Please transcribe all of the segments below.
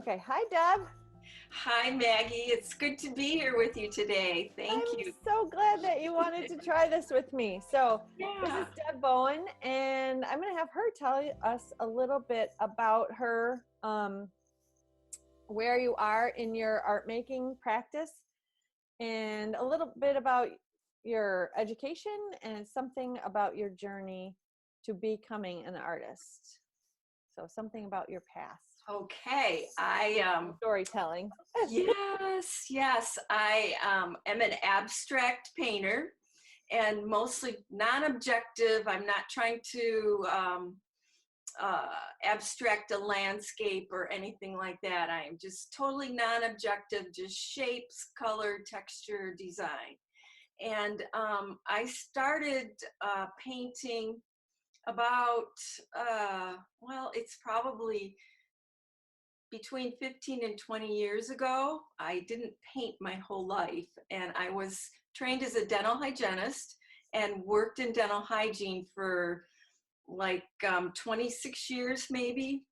Okay. Hi, Deb. Hi, Maggie. It's good to be here with you today. Thank I'm you. so glad that you wanted to try this with me. So, this is Yeah. Deb Bowen, and I'm going to have her tell us a little bit about her, where you are in your art making practice, and a little bit about your education and something about your journey to becoming an artist. So, something about your past. Okay. Storytelling. Yes. I am an abstract painter and mostly non-objective. I'm not trying to abstract a landscape or anything like that. I'm just totally non-objective, just shapes, color, texture, design. And I started painting about, it's probably between 15 and 20 years ago. I didn't paint my whole life, and I was trained as a dental hygienist and worked in dental hygiene for like 26 years maybe.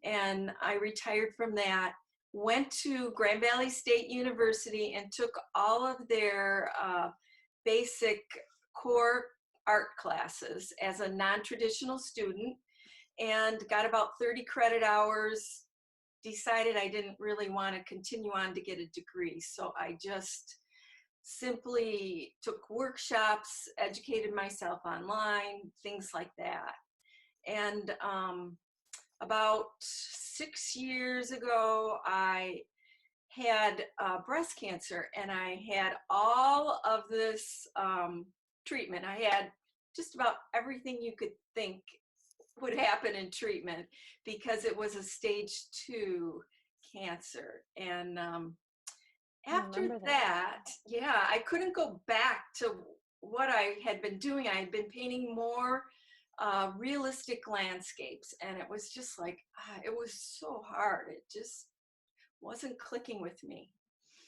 And I retired from that, went to Grand Valley State University and took all of their basic core art classes as a non-traditional student and got about 30 credit hours. Decided I didn't really want to continue on to get a degree, so I just simply took workshops, educated myself online, things like that. And about 6 years ago, I had breast cancer, and I had all of this treatment. I had just about everything you could think would happen in treatment because it was a stage 2 cancer. And I after remember that. that, yeah, I couldn't go back to what I had been doing. I had been painting more realistic landscapes, and it was just like, it was so hard. It just wasn't clicking with me.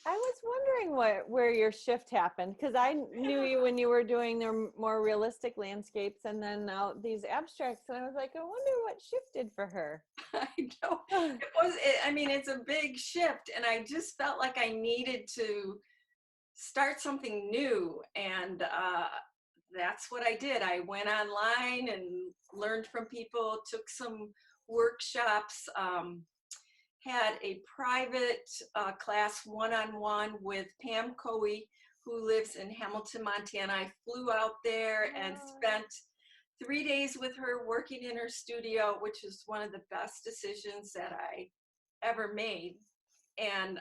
I was wondering where your shift happened, because I knew you when you were doing the more realistic landscapes, and then now these abstracts, and I was like, I wonder what shifted for her. I know I mean, it's a big shift, and I just felt like I needed to start something new. And that's what I did. I went online and learned from people, took some workshops, had a private class one-on-one with Pam Coey, who lives in Hamilton, Montana. I flew out there and spent 3 days with her working in her studio, which is one of the best decisions that I ever made. And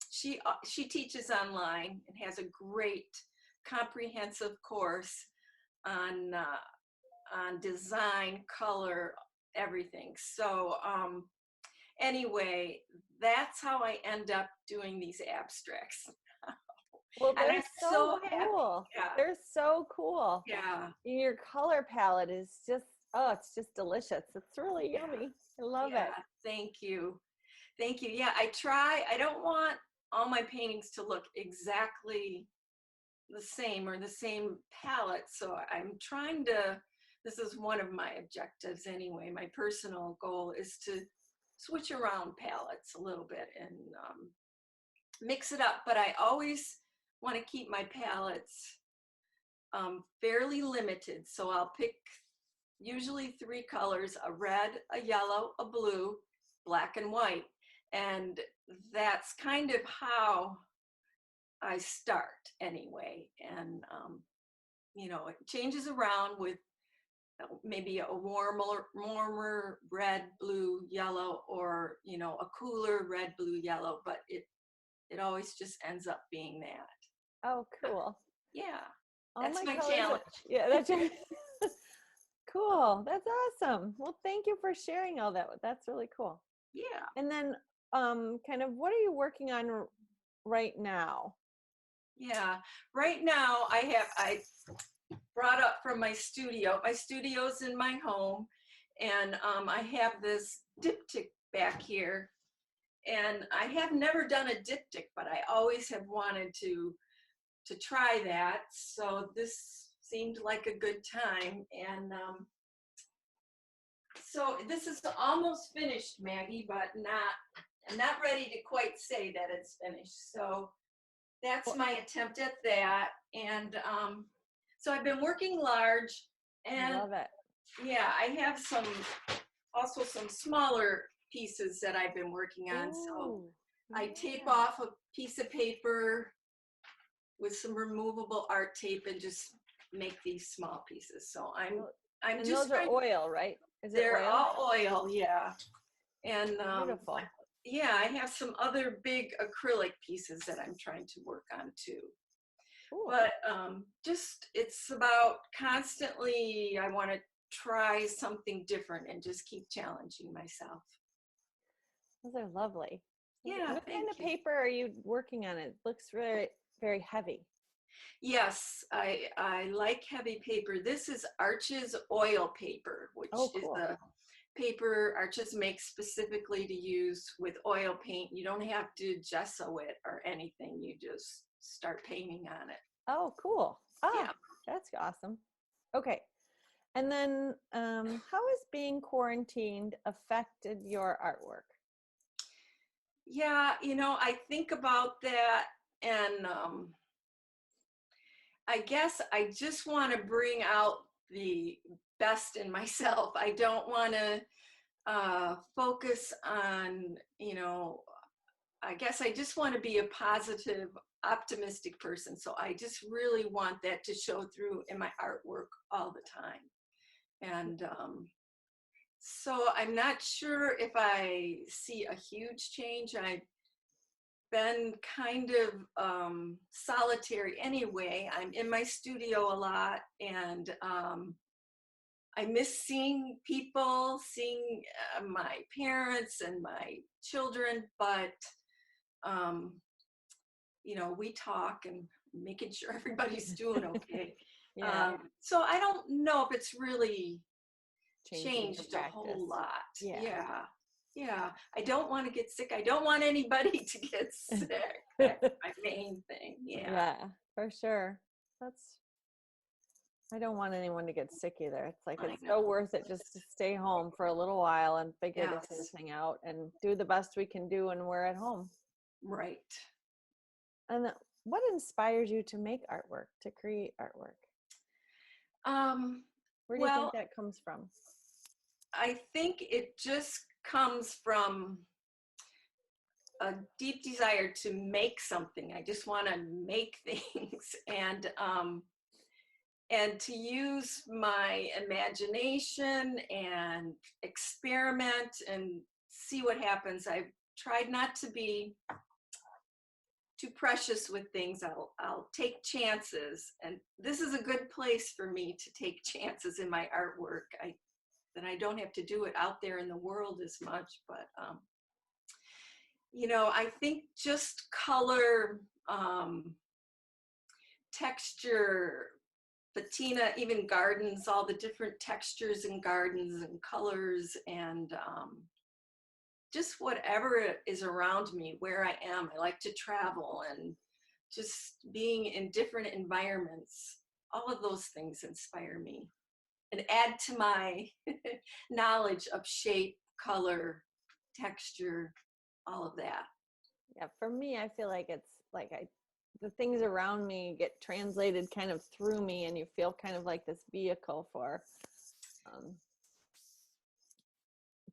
she teaches online and has a great comprehensive course on design, color, everything. So anyway, that's how I end up doing these abstracts. Well, And they're I'm so so happy. cool. Yeah. They're so cool. Yeah. Your color palette is just, oh, it's just delicious. It's really Yeah. yummy. I love Yeah. it. Thank you. Thank you. Yeah, I don't want all my paintings to look exactly the same or the same palette. So I'm trying to, this is one of my objectives anyway. My personal goal is to switch around palettes a little bit and mix it up. But I always want to keep my palettes fairly limited. So I'll pick usually 3 colors: a red, a yellow, a blue, black and white. And that's kind of how I start anyway. And, it changes around with maybe a warmer red, blue, yellow, or, a cooler red, blue, yellow, but it always just ends up being that. Oh, cool. Yeah, All that's my my colors are, challenge. yeah, that's cool. That's awesome. Well, thank you for sharing all that. That's really cool. Yeah. And then kind of what are you working on right now? Yeah. Right now I brought up from my studio. My studio's in my home, and I have this diptych back here. And I have never done a diptych, but I always have wanted to try that. So this seemed like a good time. And So this is almost finished, Maggie, but I'm not ready to quite say that it's finished. So that's Well, my attempt at that. And so I've been working large, I and love it. yeah, I have also some smaller pieces that I've been working on. So Ooh, I tape yeah. off a piece of paper with some removable art tape and just make these small pieces. So Well, I'm and just those are trying. oil, right? Is it They're oil? all oil, yeah. And Beautiful. yeah, I have some other big acrylic pieces that I'm trying to work on too. Cool. But just it's about constantly, I want to try something different and just keep challenging myself. Those are lovely. Yeah, What kind thank of you. paper are you working on? It looks very, very heavy. Yes, I like heavy paper. This is Arches oil paper, Oh, which is cool. the paper Arches makes specifically to use with oil paint. You don't have to gesso it or anything. You just start painting on it. Oh, cool. Yeah. Ah, that's awesome. Okay. And then, how has being quarantined affected your artwork? Yeah, I think about that, and I guess I just want to bring out the best in myself. I don't want to focus on, I guess I just want to be a positive, optimistic person. So I just really want that to show through in my artwork all the time. And so I'm not sure if I see a huge change. I've been kind of solitary anyway. I'm in my studio a lot, and I miss seeing people, seeing my parents and my children, but um, we talk and making sure everybody's doing okay. Yeah, So I don't know if it's really changing your changed a practice. whole lot. Yeah. Yeah. Yeah. I don't want to get sick. I don't want anybody to get sick. That's my main thing. Yeah. Yeah, for sure. That's, I don't want anyone to get sick either. It's like I it's so know. worth it just to stay home for a little while and figure this whole Yes. thing out and do the best we can do when we're at home. Right. And what inspires you to make artwork, to create artwork? Um, Where do you think well, that comes from? I think it just comes from a deep desire to make something. I just want to make things, and to use my imagination and experiment and see what happens. I've tried not to be too precious with things. I'll take chances, and this is a good place for me to take chances in my artwork. I don't have to do it out there in the world as much, but I think just color, texture, patina, even gardens, all the different textures in gardens and colors, and just whatever is around me, where I am. I like to travel, and just being in different environments. All of those things inspire me and add to my knowledge of shape, color, texture, all of that. Yeah, for me, I feel like it's like the things around me get translated kind of through me, and you feel kind of like this vehicle for um,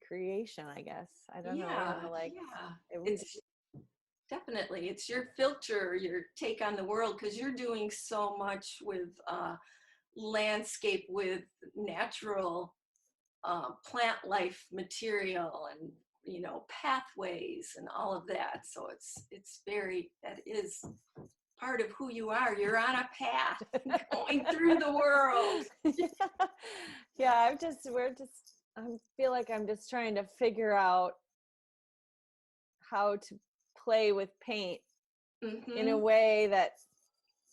creation, I guess. I don't know, Yeah, like yeah. we. It's definitely, it's your filter, your take on the world, because you're doing so much with landscape, with natural plant life material, and pathways and all of that. So that is part of who you are. You're on a path going through the world. Yeah, yeah. I feel like I'm just trying to figure out how to play with paint in a Mm-hmm. way that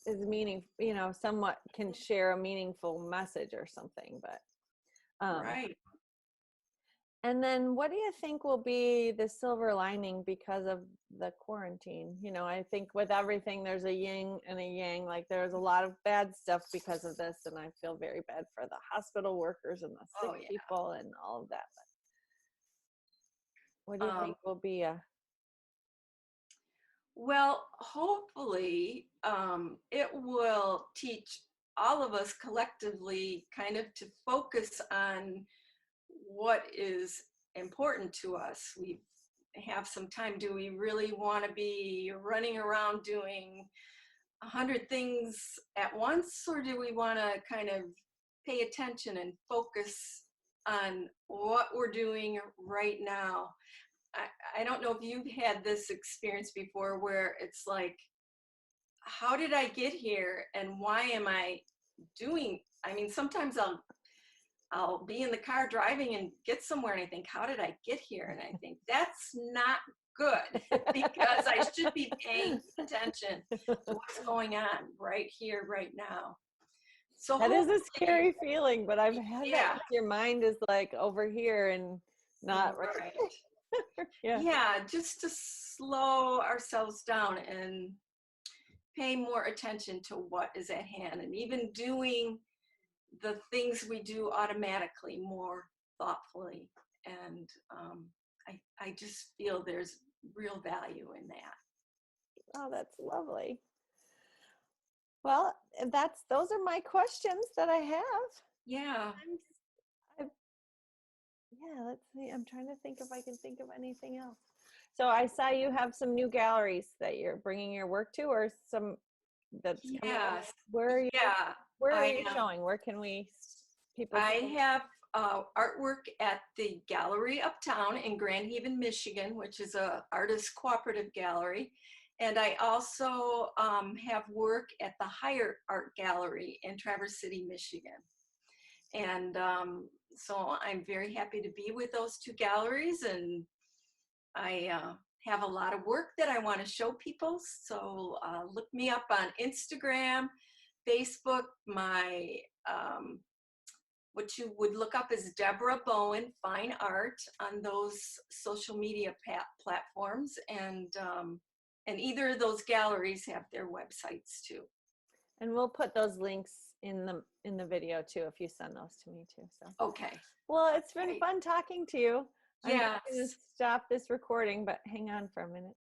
is somewhat can share a meaningful message or something. But Right. And then what do you think will be the silver lining because of the quarantine? You know, I think with everything, there's a yin and a yang. Like there's a lot of bad stuff because of this. And I feel very bad for the hospital workers and the sick Oh yeah. people and all of that. But what do you Um, think will be a, well, hopefully, it will teach all of us collectively kind of to focus on what is important to us. We have some time. Do we really want to be running around doing 100 things at once, or do we want to kind of pay attention and focus on what we're doing right now? I don't know if you've had this experience before where it's like, how did I get here and why am I doing? I mean, sometimes I'll be in the car driving and get somewhere and I think, how did I get here? And I think that's not good because I should be paying attention to what's going on right here, right now. So that is a hopefully, scary feeling, but I've had that yeah, with your mind is like over here and not right. right. Yeah. Yeah, just to slow ourselves down and pay more attention to what is at hand and even doing the things we do automatically more thoughtfully. And I just feel there's real value in that. Oh, that's lovely. Well, those are my questions that I have. Yeah. I, yeah, let's see. I'm trying to think if I can think of anything else. So I saw you have some new galleries that you're bringing your work to, or some that's coming. Yes. Where are you? Yeah. Where are I you showing? Where can we people? I have artwork at the gallery uptown in Grand Haven, Michigan, which is a artist cooperative gallery. And I also have work at the Higher Art Gallery in Traverse City, Michigan. And so I'm very happy to be with those two galleries. And I have a lot of work that I want to show people. So look me up on Instagram, Facebook. My what you would look up is Deborah Bowen Fine Art on those social media platforms, and either of those galleries have their websites too. And we'll put those links in the video too if you send those to me too. So Okay. well, it's been Great. fun talking to you. I'm Yes. going to stop this recording, but hang on for a minute.